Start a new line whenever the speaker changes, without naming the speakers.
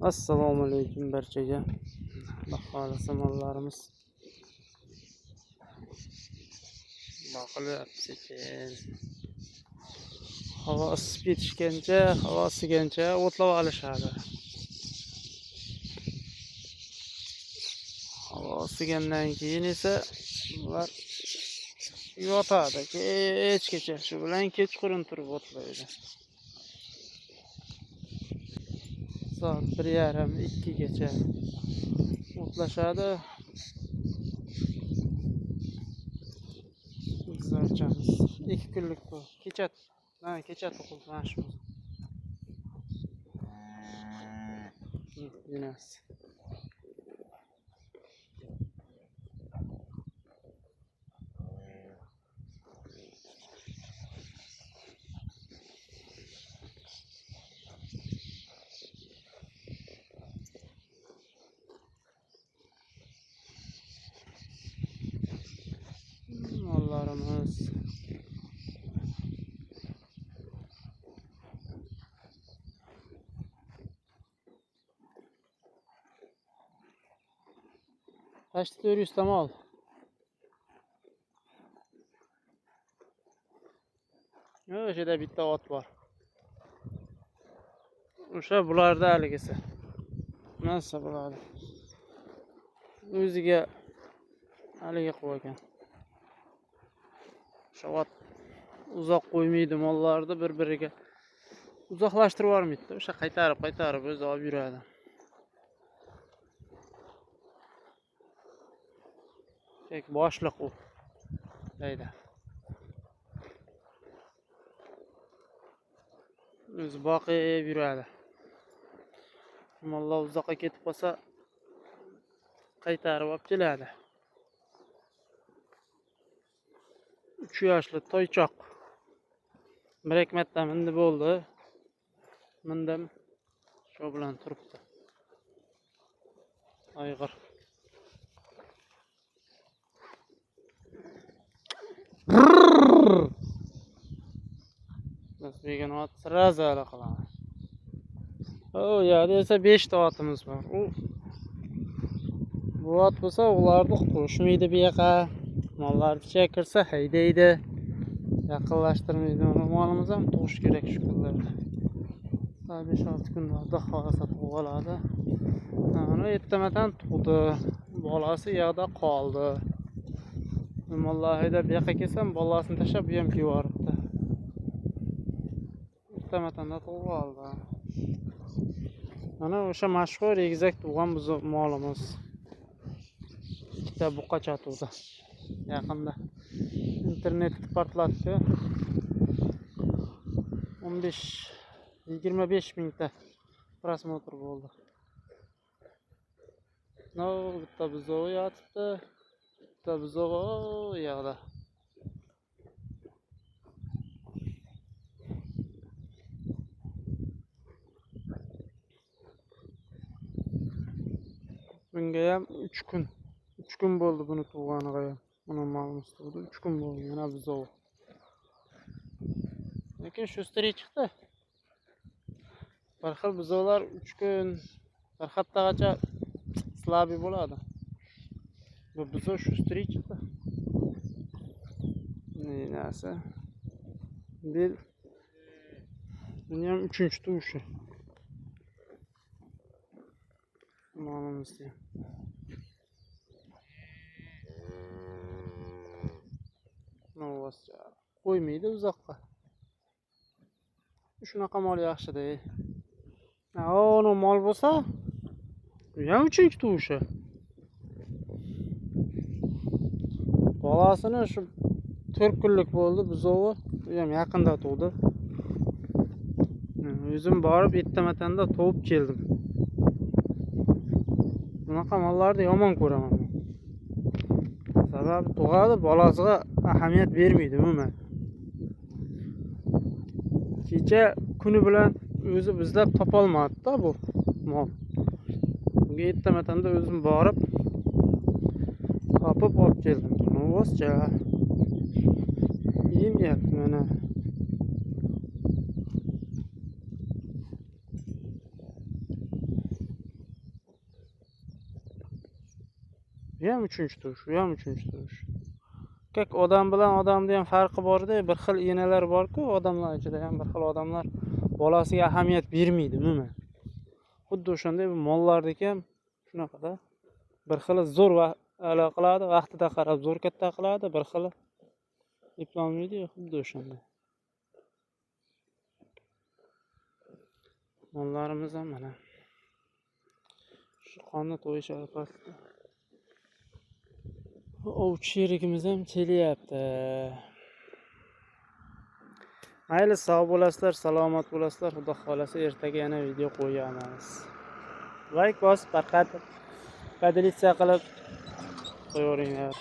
Assalomu alaykum barchaga. Xudo xolasa mollarimiz boqilyapti sekin. Havo isib ketishgancha, havo isigancha o'tlab olishadi. Havo isigandan keyin esa ular yotadi. Kechgacha shu bilan kechqurun turib o'tlaydi. Soat 1:30-2 gacha o'tlashadi. Bizlarchamiz 2 kunlik bu. Kecha tug'ildi mana shu. Yunas. Mollarimiz Tashti 400 ta mol. O'shada bitta ot bor. O'sha bularda haligisi. Nasa bo'ladi. O'ziga haligi qo'ygan. O'sha ot uzoq qo'ymaydi mollarni bir-biriga. Uzoqlashtirib yormaydi. O'sha qaytarib o'zi olib yuradi. Tek boshliq u. Deydi. O'zi boqib yuradi. Mollar uzoqqa ketib qolsa qaytarib olib keladi. 3 yoshli toychoq. Bir marta mindi bo'ldi. Mindim. Shu bilan turibdi. Ayg'ir. Bizga ot sразу qilamiz. Yerda esa 5 ta otimiz bor. Bu ot bo'lsa ularni qo'shmaydi bu yoqqa. Mollar ichiga kirsa haydaydi. Yaqinlashtirmaydi. Molimiz ham tug'ish kerak shu kunlarda. 5-6 kunlarda xohlasa tug'ib oladi. Mana ertamadan tug'di. Bolasi yoqda qoldi. Mollar haydab bu yoqqa kelsam, bolasini tashlab bu ham kevoribdi. Ertamadan tug'ib oldi. Mana o'sha mashhur egizak tug'an buzoq molimiz. Ikkita buqacha tug'di. Yaqinda internetni portlatdi. 25 mingta prosmotr bo'ldi. Bitta buzoq yotibdi. Bitta buzoq yoqda. Bunga ham 3 kun. 3 kun bo'ldi buni tug'ganiga ham. Buni molimiz tug'di. 3 kun bo'ldi yana buzoq. Lekin shu stri chiqdi. Bir xil buzoqlar 3 kun bir haftagacha slabi bo'ladi. Bu buzoq shu stri chiqdi. Nasa. Buni ham 3-chi tug'ishi. Molimizda. Qo'ymaydi uzoqqa. Shunaqa mol yaxshi-da. Uni mol bo'lsa, bu ham 3-chi tug'ishi. Bolasini shu 4 kunlik bo'ldi buzovi. Bu ham yaqinda tug'di. O'zim borib ertamatanda tug'ib keldim. Bunaqa mollarni yomon ko'raman. Sababi tug'adi, bolasiga ahamiyat bermaydi umuman. Kecha kuni bilan o'zi bizlab topolmadi-da bu mol. Bunga ertamatanda o'zim borib topib olib keldim. Novoscha. Yemyapti mana. ham 3-chi tush, bu ham 3-chi tush. Kak odam bilan odamda ham farqi bor-da, bir xil enalar bor-ku, odamlar ichida ham bir xil odamlar bolasiga ahamiyat bermaydi, umuman. Xuddi o'shanday bu mollardek ham shunaqada. Bir xili zo'r qiladi, vaqtida qarab zo'r katta qiladi, bir xili eplolmaydi, xuddi o'shanday. Mollarimiz ham mana shu qonni to'yish arafasida. Ovchi sherigimiz ham kelyapti. Mayli, sog' bo'lasizlar, salomat bo'lasizlar. Xudo xolasa ertaga yana video qo'yamiz. Like bosib, faqat podelitsiya qilib qo'yaveringlar.